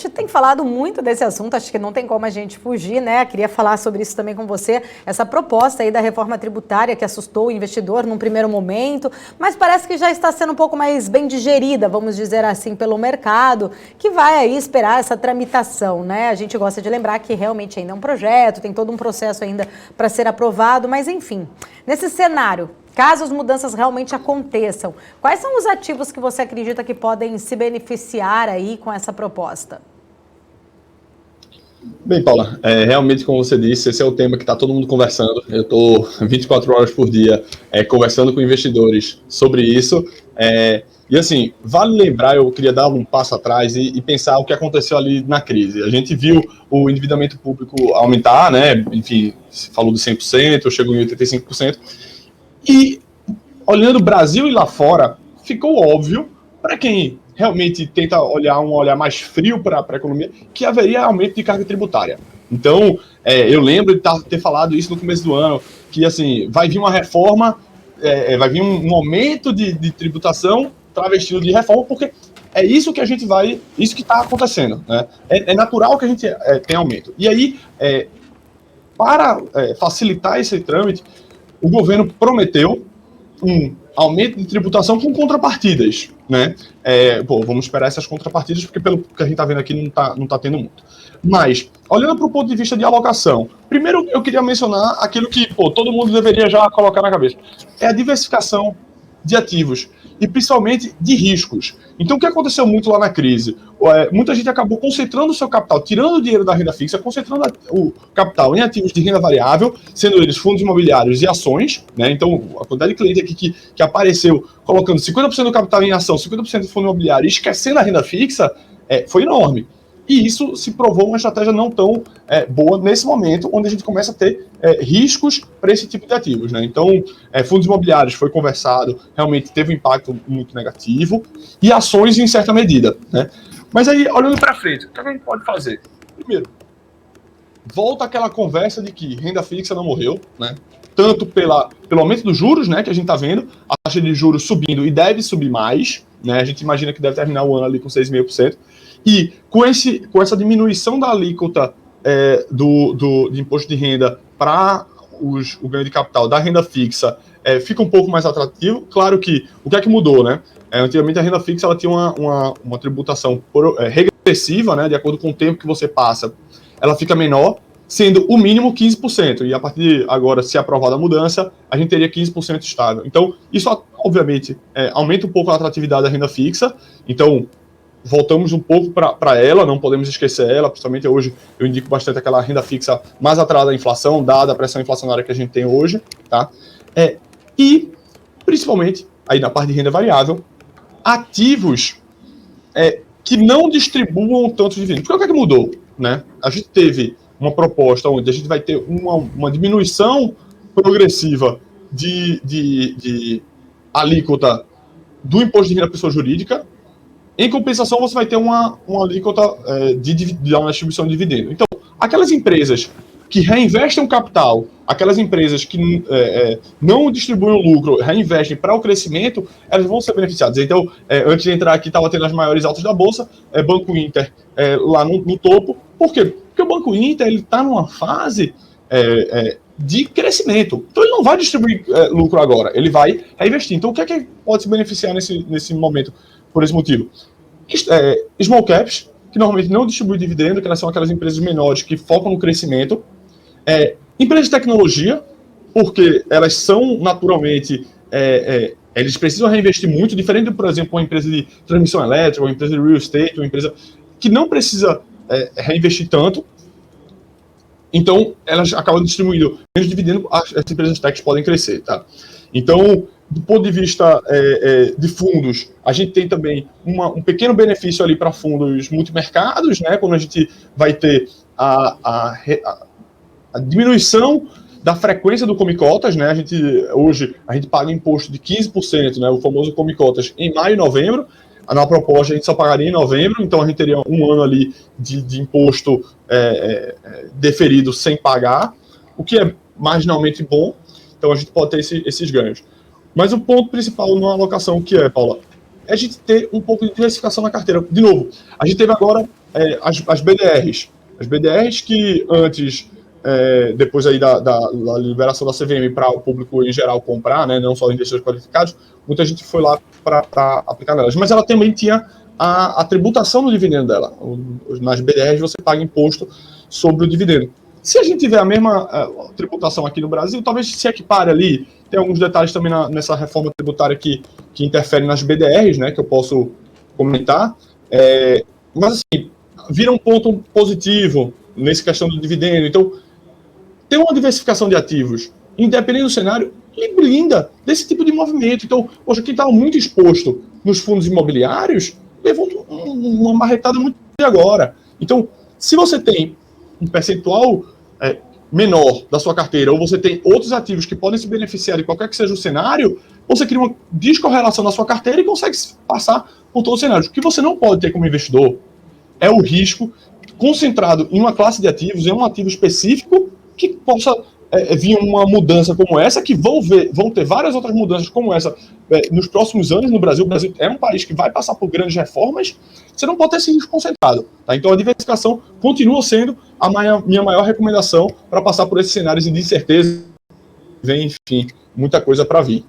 gente tem falado muito desse assunto, acho que não tem como a gente fugir, né? Queria falar sobre isso também com você, essa proposta aí da reforma tributária que assustou o investidor num primeiro momento, mas parece que já está sendo um pouco mais bem digerida, vamos dizer assim, pelo mercado, que vai aí esperar essa tramitação, né? A gente gosta de lembrar que realmente ainda é um projeto, tem todo um processo ainda para ser aprovado, mas enfim, nesse cenário, caso as mudanças realmente aconteçam, quais são os ativos que você acredita que podem se beneficiar aí com essa proposta? Bem, Paula, realmente, como você disse, esse é o tema que está todo mundo conversando. Eu estou 24 horas por dia conversando com investidores sobre isso. E assim, vale lembrar, eu queria dar um passo atrás e pensar o que aconteceu ali na crise. A gente viu o endividamento público aumentar, né? Enfim, se falou de 100%, chegou em 85%. E olhando o Brasil e lá fora, ficou óbvio, para quem realmente tenta olhar um olhar mais frio para a economia, que haveria aumento de carga tributária. Então, eu lembro de ter falado isso no começo do ano, que assim, vai vir uma reforma, vai vir um aumento de tributação travestido de reforma, porque é isso que a gente vai, isso que está acontecendo, né? É natural que a gente tenha aumento. E aí, para facilitar esse trâmite, o governo prometeu um aumento de tributação com contrapartidas, né? Vamos esperar essas contrapartidas, porque pelo que a gente está vendo aqui não tá tendo muito. Mas, olhando para o ponto de vista de alocação, primeiro eu queria mencionar aquilo que todo mundo deveria já colocar na cabeça. É a diversificação de ativos e principalmente de riscos. Então, o que aconteceu muito lá na crise? Muita gente acabou concentrando o seu capital, tirando o dinheiro da renda fixa, concentrando o capital em ativos de renda variável, sendo eles fundos imobiliários e ações, né? Então, a quantidade de cliente aqui que apareceu colocando 50% do capital em ação, 50% de fundo imobiliário, esquecendo a renda fixa, foi enorme. E isso se provou uma estratégia não tão boa nesse momento, onde a gente começa a ter riscos para esse tipo de ativos, né? Então, fundos imobiliários foi conversado, realmente teve um impacto muito negativo, e ações em certa medida, né? Mas aí, olhando para frente, o que a gente pode fazer? Primeiro, volta aquela conversa de que renda fixa não morreu, né? Tanto pelo aumento dos juros, né, que a gente está vendo, a taxa de juros subindo e deve subir mais, né? A gente imagina que deve terminar o ano ali com 6,5%. E com essa diminuição da alíquota de imposto de renda para o ganho de capital da renda fixa, fica um pouco mais atrativo. Claro que o que é que mudou, né? Antigamente a renda fixa ela tinha uma tributação regressiva, né? De acordo com o tempo que você passa, ela fica menor, sendo o mínimo 15%. E a partir de agora, se aprovada a mudança, a gente teria 15% estável. Então, isso obviamente aumenta um pouco a atratividade da renda fixa. Então, voltamos um pouco para ela, não podemos esquecer ela, principalmente hoje eu indico bastante aquela renda fixa mais atrás da inflação, dada a pressão inflacionária que a gente tem hoje, tá? E, principalmente, aí na parte de renda variável, ativos que não distribuam tantos dividendos. Porque o que é que mudou, né? A gente teve uma proposta onde a gente vai ter uma diminuição progressiva de alíquota do imposto de renda da pessoa jurídica. Em compensação, você vai ter uma alíquota de distribuição de dividendo. Então, aquelas empresas que reinvestem o capital, aquelas empresas que não distribuem o lucro, reinvestem para o crescimento, elas vão ser beneficiadas. Então, antes de entrar aqui, estava tendo as maiores altas da Bolsa, Banco Inter lá no topo. Por quê? Porque o Banco Inter está numa fase de crescimento. Então, ele não vai distribuir lucro agora, ele vai reinvestir. Então, o que é que pode se beneficiar nesse momento? Por esse motivo, small caps, que normalmente não distribuem dividendo, que elas são aquelas empresas menores que focam no crescimento, empresas de tecnologia, porque elas são naturalmente, eles precisam reinvestir muito, diferente de, por exemplo, uma empresa de transmissão elétrica, uma empresa de real estate, uma empresa que não precisa reinvestir tanto, então elas acabam distribuindo menos dividendo, as empresas techs podem crescer, tá? Então, do ponto de vista de fundos, a gente tem também um pequeno benefício ali para fundos multimercados, né? Quando a gente vai ter a diminuição da frequência do Come-Cotas, né? Hoje a gente paga imposto de 15%, né? O famoso Come-Cotas em maio e novembro. Na proposta a gente só pagaria em novembro, então a gente teria um ano ali de imposto deferido sem pagar, o que é marginalmente bom. Então a gente pode ter esses ganhos. Mas o ponto principal numa alocação que Paula, é a gente ter um pouco de diversificação na carteira. De novo, a gente teve agora as BDRs. As BDRs que antes, depois aí da liberação da CVM para o público em geral comprar, né, não só investidores qualificados, muita gente foi lá para aplicar nelas. Mas ela também tinha a tributação do dividendo dela. Nas BDRs você paga imposto sobre o dividendo. Se a gente tiver a mesma tributação aqui no Brasil, talvez se equipare ali. Tem alguns detalhes também nessa reforma tributária que interferem nas BDRs, né, que eu posso comentar. Mas, assim, vira um ponto positivo nessa questão do dividendo. Então, tem uma diversificação de ativos, independente do cenário, e blinda desse tipo de movimento. Então, poxa, quem estava muito exposto nos fundos imobiliários, levou uma marretada muito agora. Então, se você tem um percentual menor da sua carteira, ou você tem outros ativos que podem se beneficiar de qualquer que seja o cenário, você cria uma descorrelação na sua carteira e consegue passar por todos os cenários. O que você não pode ter como investidor é o risco concentrado em uma classe de ativos, em um ativo específico, que possa vir uma mudança como essa, que vão ter várias outras mudanças como essa nos próximos anos no Brasil. O Brasil é um país que vai passar por grandes reformas. Você não pode ter esse risco concentrado. Tá? Então a diversificação continua sendo a minha maior recomendação para passar por esses cenários de incerteza. Vem, enfim, muita coisa para vir.